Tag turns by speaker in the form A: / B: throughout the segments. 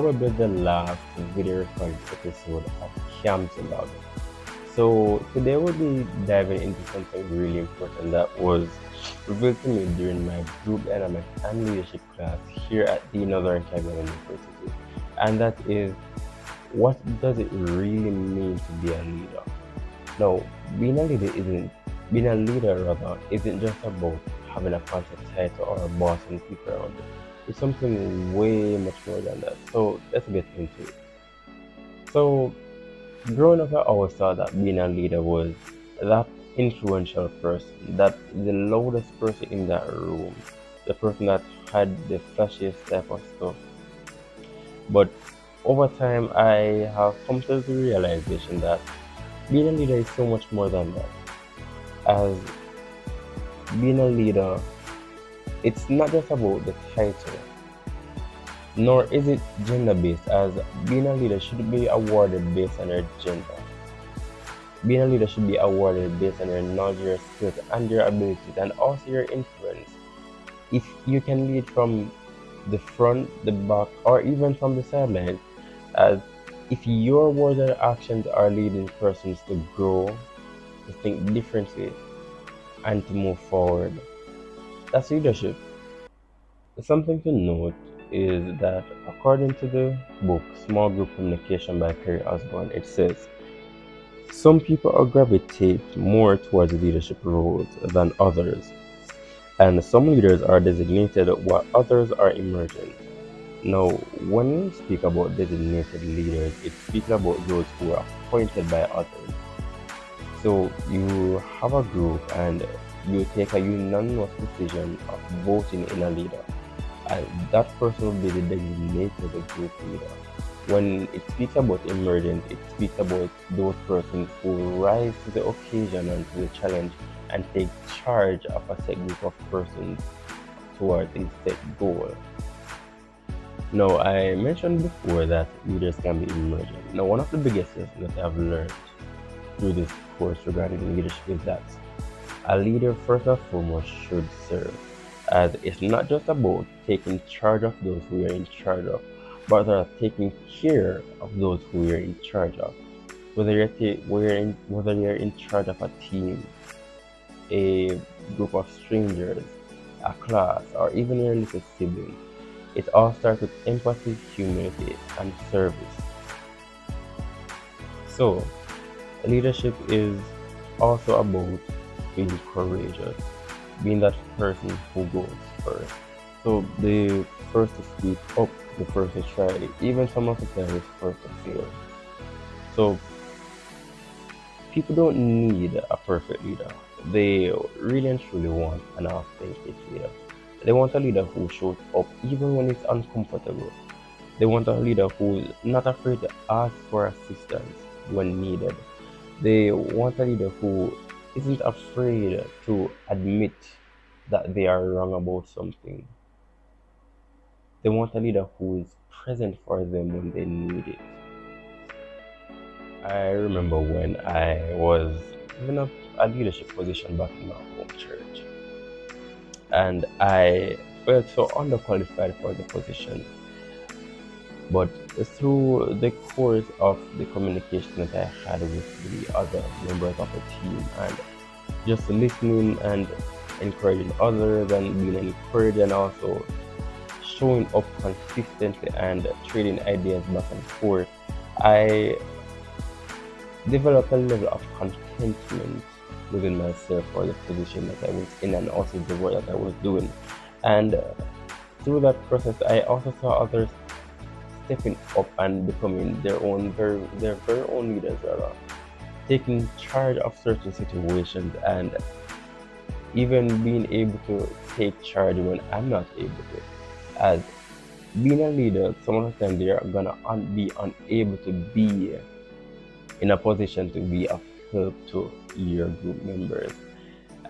A: probably the last video recorded episode of Camzalog. So today we'll be diving into something really important that was revealed to me during my group dynamics and leadership class here at the Northern Carolina University. And that is, what does it really mean to be a leader? Now, being a leader isn't being a leader rather isn't just about having a fancy title or a boss and people around you. It's something way much more than that. So let's get into it. So growing up, I always thought that being a leader was that influential person, that the loudest person in that room, the person that had the flashiest type of stuff. But over time, I have come to the realization that being a leader is so much more than that. As being a leader, it's not just about the title, nor is it gender based, as being a leader should be awarded based on your gender. Being a leader should be awarded based on your knowledge, your skills, and your abilities, and also your influence. If you can lead from the front, the back, or even from the sidelines, as if your words and actions are leading persons to grow, to think differently, and to move forward, that's leadership. Something to note is that according to the book Small Group Communication by Perry Osborne, it says some people are gravitate more towards leadership roles than others, and some leaders are designated while others are emergent. Now, when we speak about designated leaders, it speaks about those who are appointed by others. So you have a group and you take a unanimous decision of voting in a leader, and that person will be the designated group leader. When it speaks about emergence, it speaks about those persons who rise to the occasion and to the challenge and take charge of a set group of persons towards a set goal. Now, I mentioned before that leaders can be emergent. Now, one of the biggest lessons that I've learned through this course regarding leadership is that a leader, first and foremost, should serve. As it's not just about taking charge of those who you're in charge of, but rather taking care of those who you're in charge of. Whether you're in charge of a team, a group of strangers, a class, or even your little sibling, it all starts with empathy, humility, and service. So, leadership is also about being courageous, being that person who goes first. So the first to speak up, the first to try, even some of the time is first to fail. So people don't need a perfect leader. They really and truly want an authentic leader. They want a leader who shows up even when it's uncomfortable. They want a leader who's not afraid to ask for assistance when needed. They want a leader who isn't afraid to admit that they are wrong about something. They want a leader who is present for them when they need it. I remember when I was given a leadership position back in my home church, and I felt so underqualified for the position. But through the course of the communication that I had with the other members of the team, and just listening and encouraging others and being encouraged, and also showing up consistently and trading ideas back and forth, I developed a level of contentment within myself for the position that I was in and also the work that I was doing. And through that process, I also saw others stepping up and becoming their very own leaders, rather, taking charge of certain situations and even being able to take charge when I'm not able to. As being a leader, some of the time they are gonna be unable to be in a position to be of help to your group members,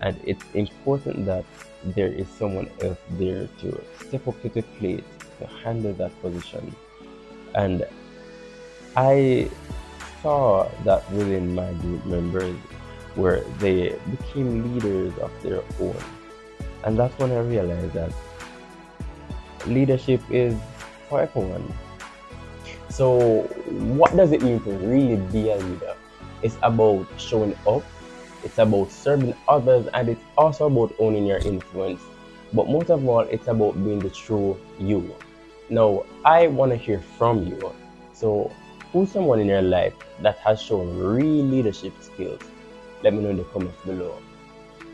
A: and it's important that there is someone else there to step up to the plate to handle that position. And I saw that within my group members where they became leaders of their own. And that's when I realized that leadership is for everyone. So, what does it mean to really be a leader? It's about showing up, it's about serving others, and it's also about owning your influence. But most of all, it's about being the true you. Now, I want to hear from you. So, who's someone in your life that has shown real leadership skills? Let me know in the comments below.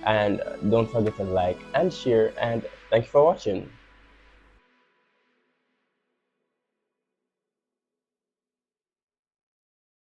A: And don't forget to like and share. And thank you for watching.